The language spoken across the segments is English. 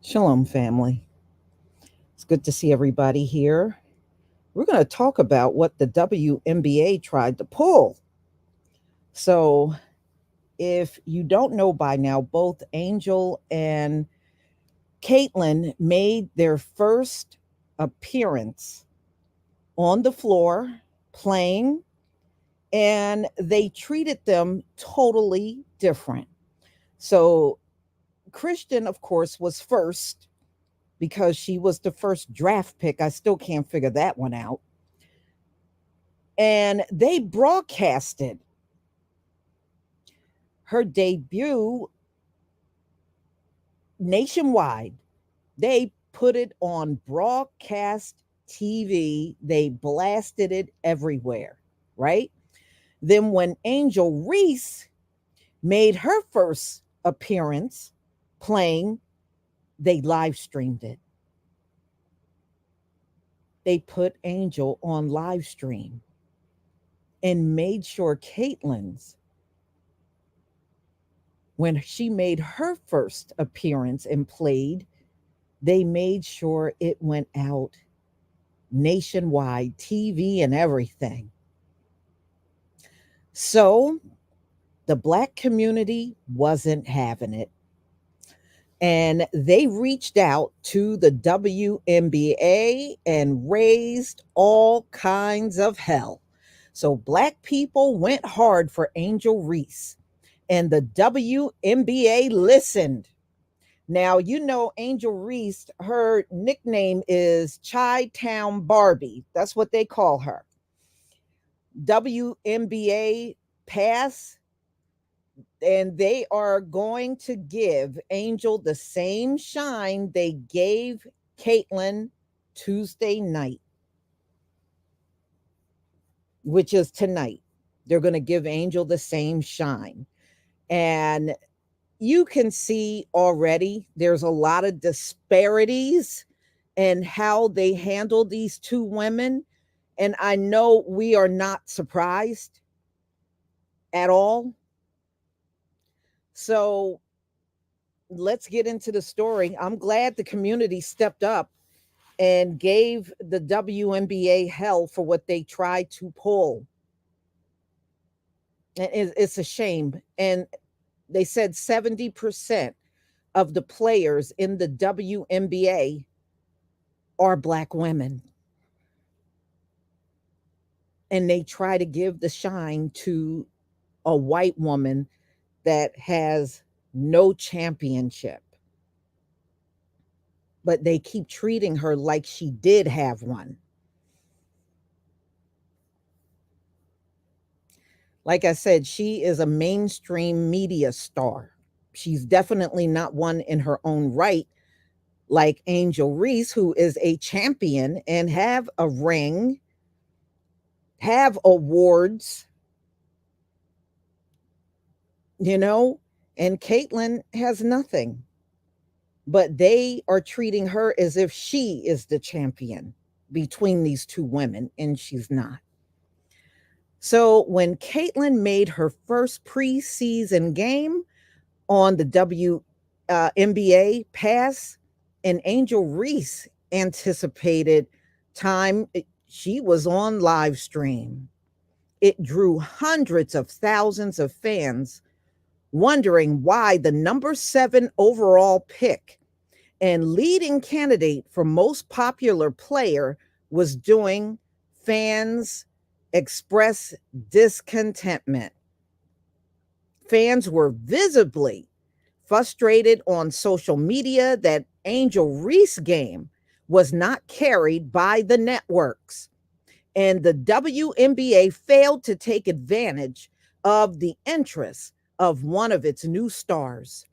Shalom, family. It's good to see everybody here. We're going to talk about what the WNBA tried to pull. So, if you don't know by now, both Angel and Caitlin made their first appearance on the floor playing, and they treated them totally different. So, Christian, of course, was first because she was the first draft pick. I still can't figure that one out. And they broadcasted her debut nationwide. They put it on broadcast TV, they blasted it everywhere, right? Then, when Angel Reese made her first appearance playing, they live streamed it. They put Angel on live stream and made sure Caitlin's, when she made her first appearance and played, they made sure it went out nationwide, TV and everything. So the Black community wasn't having it. And they reached out to the WNBA and raised all kinds of hell. So black people went hard for Angel Reese, and the WNBA listened. Now, you know, Angel Reese, her nickname is Chi Town Barbie. That's what they call her. WNBA pass, and they are going to give Angel the same shine they gave Caitlin Tuesday night, which is tonight. They're going to give Angel the same shine. And you can see already there's a lot of disparities in how they handle these two women. And I know we are not surprised at all. So let's get into the story. I'm glad the community stepped up and gave the WNBA hell for what they tried to pull. And it's a shame. And they said 70% of the players in the WNBA are black women. And they try to give the shine to a white woman that has no championship. But they keep treating her like she did have one. Like I said, she is a mainstream media star. She's definitely not one in her own right, like Angel Reese, who is a champion and have a ring, have awards, you know, and Caitlin has nothing. But they are treating her as if she is the champion between these two women, and she's not. So when Caitlin made her first preseason game on the WNBA pass, and Angel Reese anticipated time, she was on live stream. It drew hundreds of thousands of fans wondering why the number 7 overall pick and leading candidate for most popular player was doing fans express discontentment. Fans were visibly frustrated on social media that Angel Reese game was not carried by the networks, and the WNBA failed to take advantage of the interest of one of its new stars.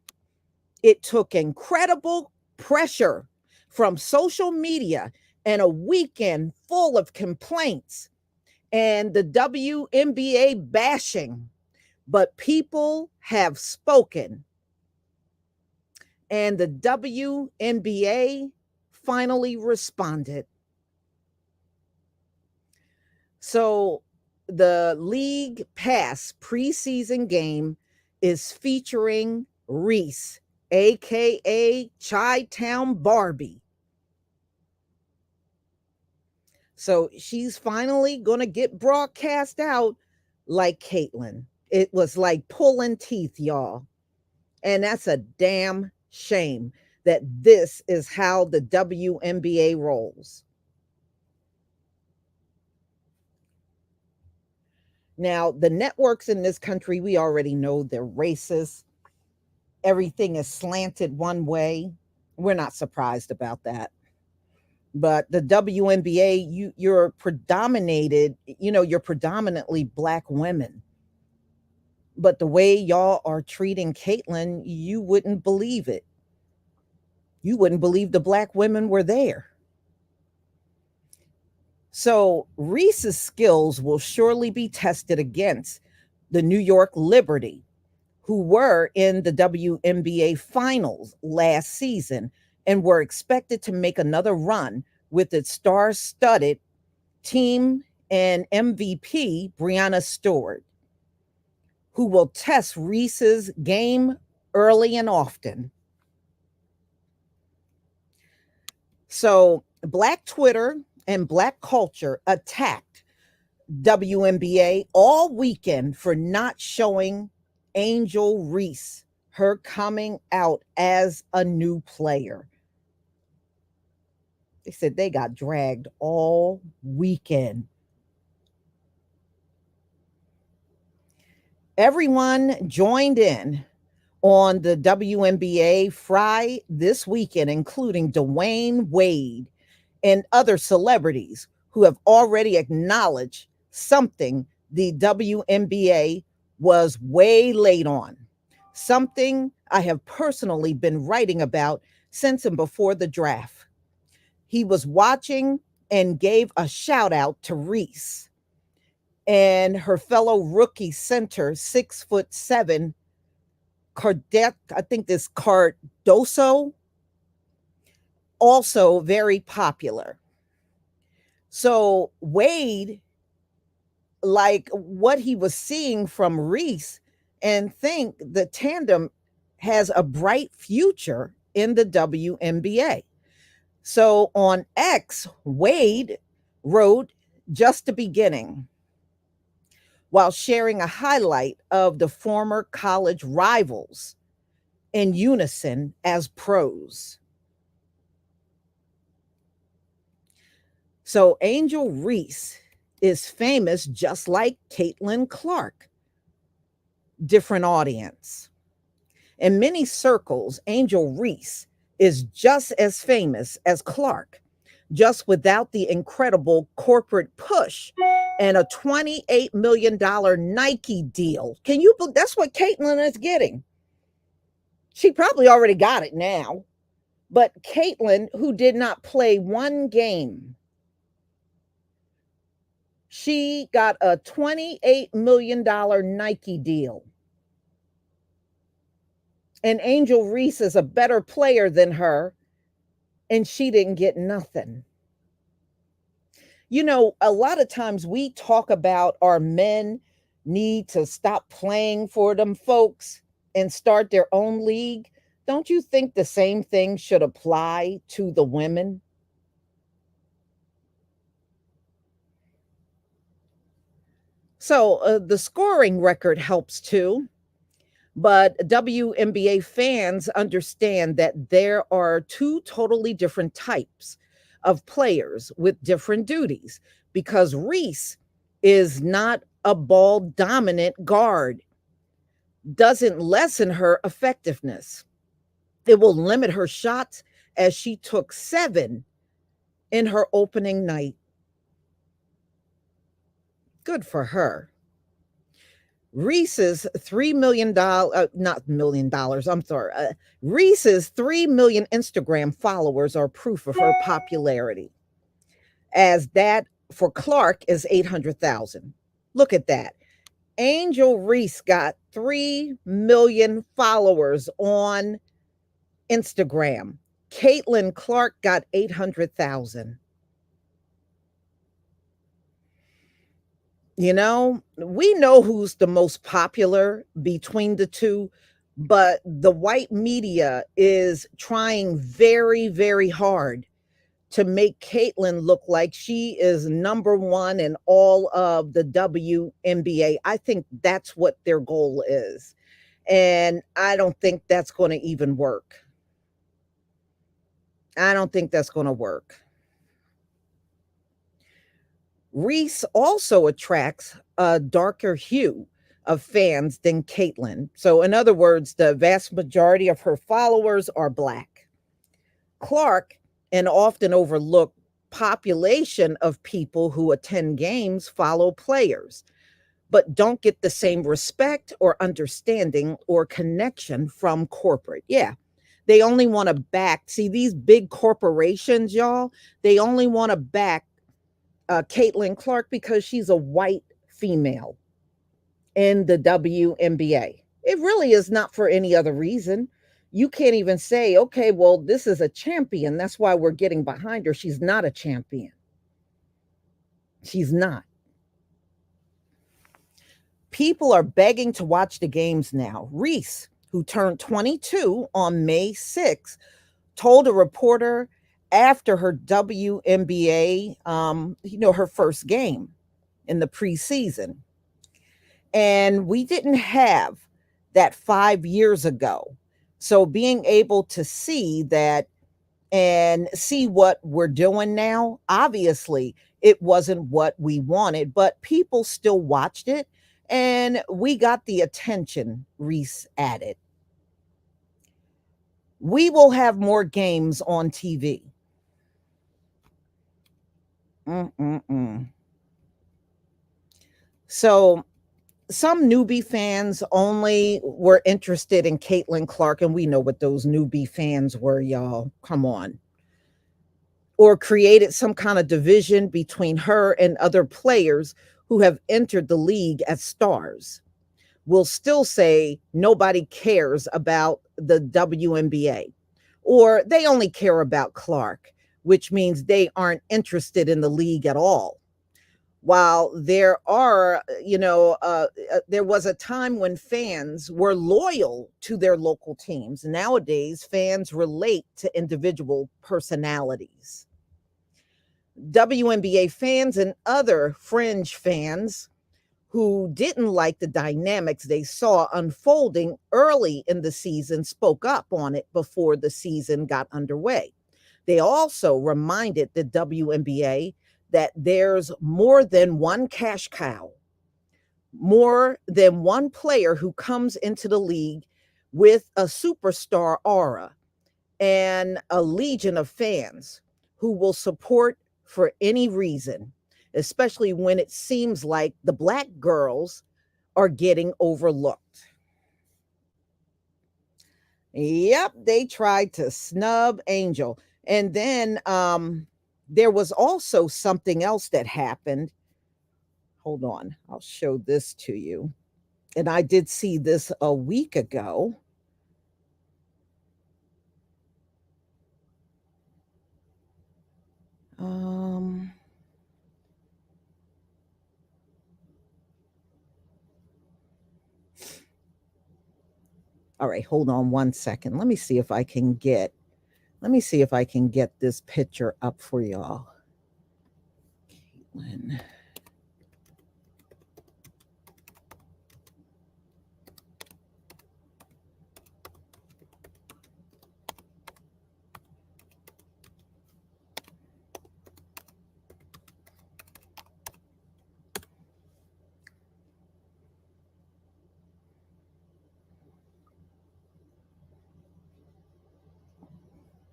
It took incredible pressure from social media and a weekend full of complaints and the WNBA bashing, but people have spoken, and the WNBA finally responded. So the League Pass preseason game is featuring Reese, aka Chi Town Barbie. So she's finally going to get broadcast out like Caitlin. It was like pulling teeth, y'all. And that's a damn shame that this is how the WNBA rolls. Now, the networks in this country, we already know they're racist. Everything is slanted one way. We're not surprised about that. But the WNBA, you're predominated, you're predominantly black women. But the way y'all are treating Caitlin, you wouldn't believe it. You wouldn't believe the black women were there. So Reese's skills will surely be tested against the New York Liberty, who were in the WNBA finals last season and were expected to make another run with its star-studded team and MVP, Breanna Stewart, who will test Reese's game early and often. So Black Twitter and Black culture attacked WNBA all weekend for not showing Angel Reese her coming out as a new player. They said they got dragged all weekend. Everyone joined in on the WNBA Fry this weekend, including Dwayne Wade and other celebrities who have already acknowledged something the WNBA was way late on, something I have personally been writing about since and before the draft. He was watching and gave a shout out to Reese and her fellow rookie center, 6'7", I think this Cardoso, also very popular. So Wade, like what he was seeing from Reese, and think the tandem has a bright future in the WNBA. So on X, Wade wrote just the beginning while sharing a highlight of the former college rivals in unison as pros. So Angel Reese is famous just like Caitlin Clark. Different audience. In many circles, Angel Reese is just as famous as Clark, just without the incredible corporate push and a $28 million Nike deal. Can you believe that's what Caitlin is getting? She probably already got it now. But Caitlin, who did not play one game, she got a $28 million Nike deal. And Angel Reese is a better player than her, and she didn't get nothing. You know, a lot of times we talk about our men need to stop playing for them folks and start their own league. Don't you think the same thing should apply to the women? So the scoring record helps too. But WNBA fans understand that there are two totally different types of players with different duties because Reese is not a ball dominant guard, doesn't lessen her effectiveness. It will limit her shots as she took 7 in her opening night. Good for her. Reese's $3 million, not million dollars, I'm sorry. Reese's 3 million Instagram followers are proof of her popularity, as that for Clark is 800,000. Look at that. Angel Reese got 3 million followers on Instagram. Caitlin Clark got 800,000. You know, we know who's the most popular between the two, but the white media is trying very, very hard to make Caitlin look like she is number one in all of the WNBA. I think that's what their goal is. And I don't think that's going to even work. I don't think that's going to work. Reese also attracts a darker hue of fans than Caitlin. So, in other words, the vast majority of her followers are Black. Clark, an often overlooked population of people who attend games, follow players, but don't get the same respect or understanding or connection from corporate. Yeah. They only want to back, see, these big corporations, y'all, they only want to back Caitlin Clark because she's a white female in the WNBA. It really is not for any other reason. You can't even say, okay, well, this is a champion. That's why we're getting behind her. She's not a champion. She's not. People are begging to watch the games now. Reese, who turned 22 on May 6th, told a reporter after her WNBA, her first game in the preseason. And we didn't have that 5 years ago. So being able to see that and see what we're doing now, obviously, it wasn't what we wanted, but people still watched it and we got the attention. Reese added, we will have more games on TV. Mm-mm-mm. So some newbie fans only were interested in Caitlin Clark, and we know what those newbie fans were, y'all. Come on. Or created some kind of division between her and other players who have entered the league as stars. Will still say nobody cares about the WNBA, or they only care about Clark, which means they aren't interested in the league at all. While there are, there was a time when fans were loyal to their local teams. Nowadays, fans relate to individual personalities. WNBA fans and other fringe fans who didn't like the dynamics they saw unfolding early in the season spoke up on it before the season got underway. They also reminded the WNBA that there's more than one cash cow, more than one player who comes into the league with a superstar aura and a legion of fans who will support for any reason, especially when it seems like the Black girls are getting overlooked. Yep, they tried to snub Angel. And then there was also something else that happened. Hold on, I'll show this to you. And I did see this a week ago. Um, all right, hold on one second. Let me see if I can get this picture up for y'all. Caitlin.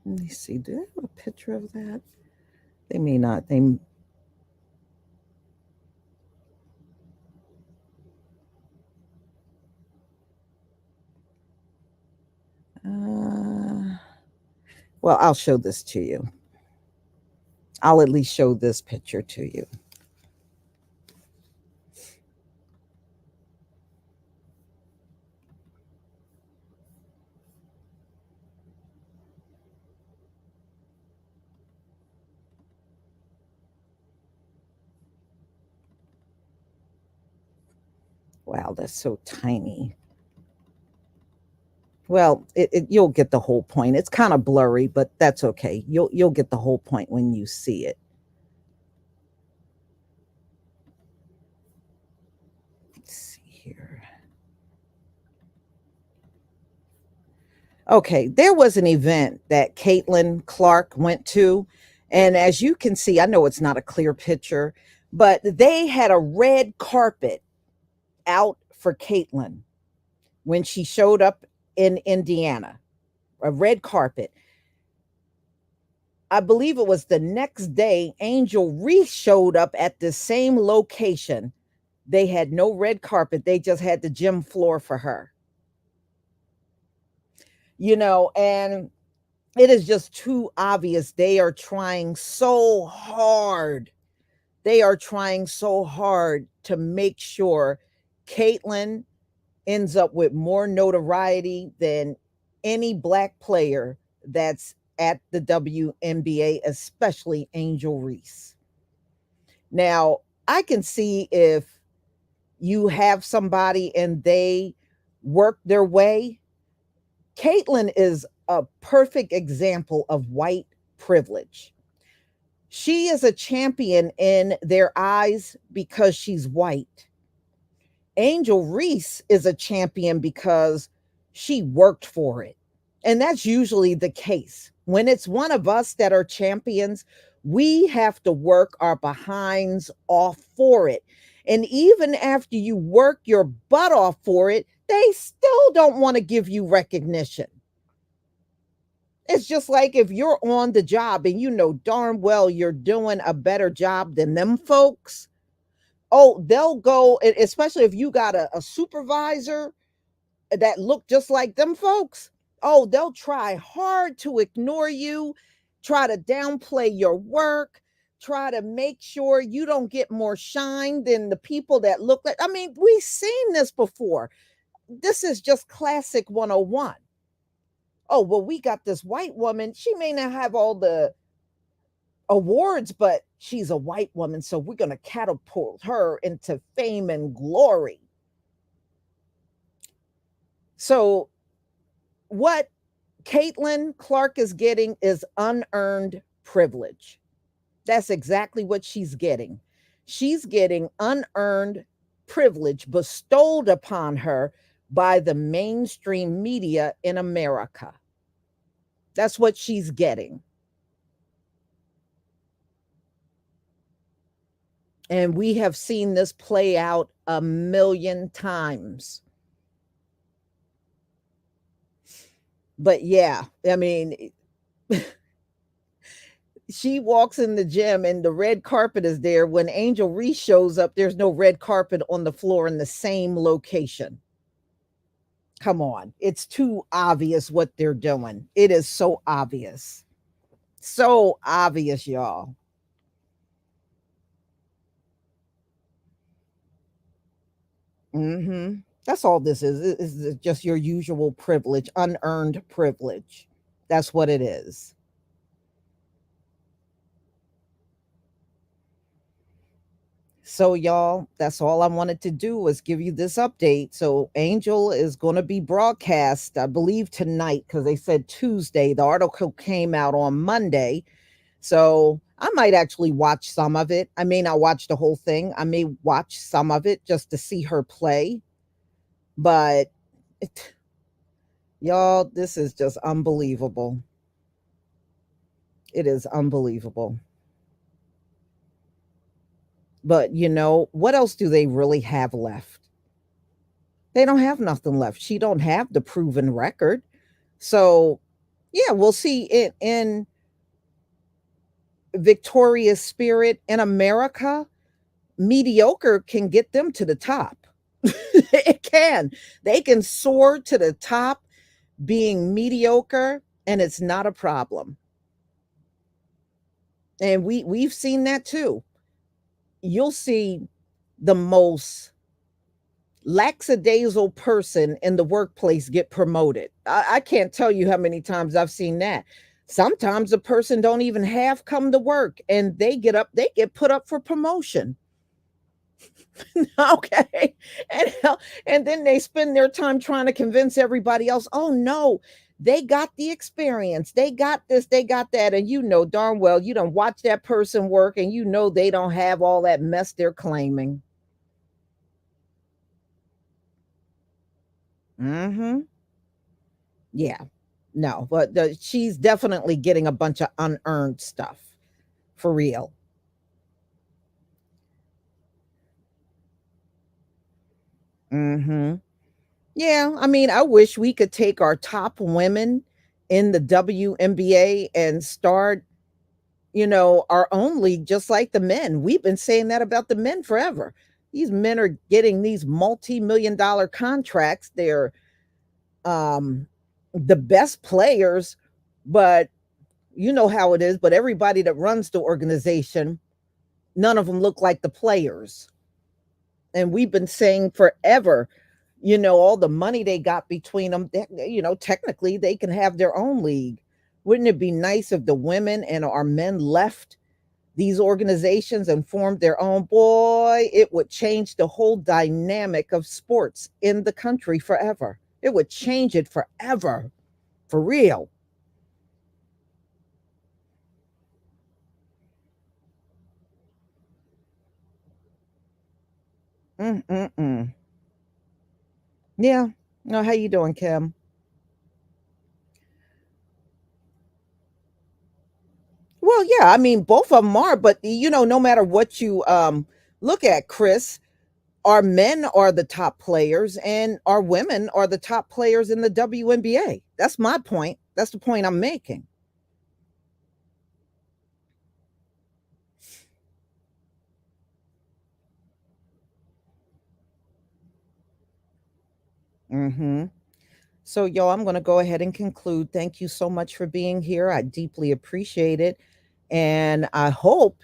Let me see. Do I have a picture of that? They may not. They uh, well, I'll show this to you. I'll at least show this picture to you. Wow, that's so tiny. Well, you'll get the whole point. It's kind of blurry, but that's okay. You'll get the whole point when you see it. Let's see here. Okay, there was an event that Caitlin Clark went to, and as you can see, I know it's not a clear picture, but they had a red carpet out for Caitlin when she showed up in Indiana. A red carpet. I believe it was the next day, Angel Reese showed up at the same location. They had no red carpet, they just had the gym floor for her. And it is just too obvious. They are trying so hard. They are trying so hard to make sure Caitlin ends up with more notoriety than any Black player that's at the WNBA, especially Angel Reese. Now, I can see if you have somebody and they work their way. Caitlin is a perfect example of white privilege. She is a champion in their eyes because she's white. Angel Reese is a champion because she worked for it. And that's usually the case. When it's one of us that are champions, we have to work our behinds off for it. And even after you work your butt off for it, they still don't want to give you recognition. It's just like if you're on the job and you know darn well you're doing a better job than them folks. Oh, they'll go, especially if you got a supervisor that look just like them folks. Oh, they'll try hard to ignore you, try to downplay your work, try to make sure you don't get more shine than the people that look like. I mean, we've seen this before. This is just classic 101. Oh, well, we got this white woman. She may not have all the awards, but she's a white woman. So we're going to catapult her into fame and glory. So, what Caitlin Clark is getting is unearned privilege. That's exactly what she's getting. She's getting unearned privilege bestowed upon her by the mainstream media in America. That's what she's getting. And we have seen this play out a million times. But yeah, I mean, she walks in the gym and the red carpet is there. When Angel Reese shows up, there's no red carpet on the floor in the same location. Come on. It's too obvious what they're doing. It is so obvious. So obvious, y'all. That's all this is. It's just your usual privilege, unearned privilege. That's what it is. So, y'all, that's all I wanted to do was give you this update. So, Angel is going to be broadcast, I believe, tonight because they said Tuesday. The article came out on Monday. So, I might actually watch some of it. I may not watch the whole thing. I may watch some of it just to see her play. But, it, y'all, this is just unbelievable. It is unbelievable. But, what else do they really have left? They don't have nothing left. She don't have the proven record. So, yeah, we'll see it in Victoria's spirit in America. Mediocre can get them to the top. It can. They can soar to the top being mediocre and it's not a problem. And we've seen that too. You'll see the most lackadaisical person in the workplace get promoted. I can't tell you how many times I've seen that. Sometimes a person don't even have come to work and they get put up for promotion. Okay. And and then they spend their time trying to convince everybody else, oh no, they got the experience. They got this, they got that. And you know darn well you don't watch that person work and you know they don't have all that mess they're claiming. Mm-hmm. Yeah. No, but she's definitely getting a bunch of unearned stuff for real. Hmm. Yeah, I mean, I wish we could take our top women in the WNBA and start, our own league just like the men. We've been saying that about the men forever. These men are getting these multi-million dollar contracts. They're um the best players, but you know how it is, but everybody that runs the organization, none of them look like the players. And we've been saying forever, all the money they got between them, technically they can have their own league. Wouldn't it be nice if the women and our men left these organizations and formed their own? Boy, it would change the whole dynamic of sports in the country forever. It would change it forever, for real. Mm-mm-mm. Yeah. No, how you doing, Kim? Well, yeah, I mean, both of them are, but no matter what you look at, Chris, our men are the top players and our women are the top players in the WNBA. That's my point. That's the point I'm making. Mhm. So, y'all, I'm going to go ahead and conclude. Thank you so much for being here. I deeply appreciate it. And I hope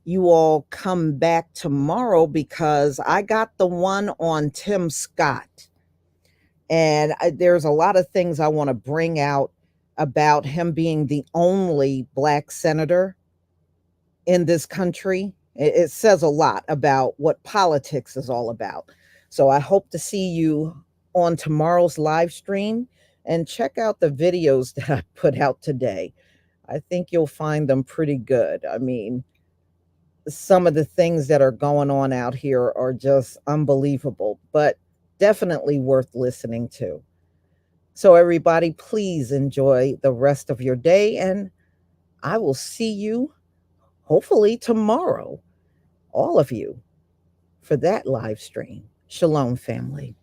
you all come back tomorrow because I got the one on Tim Scott. And there's a lot of things I want to bring out about him being the only black senator in this country. It says a lot about what politics is all about. So I hope to see you on tomorrow's live stream and check out the videos that I put out today. I think you'll find them pretty good. I mean, some of the things that are going on out here are just unbelievable, but definitely worth listening to. So, everybody, please enjoy the rest of your day, and I will see you hopefully tomorrow, all of you, for that live stream. Shalom, family.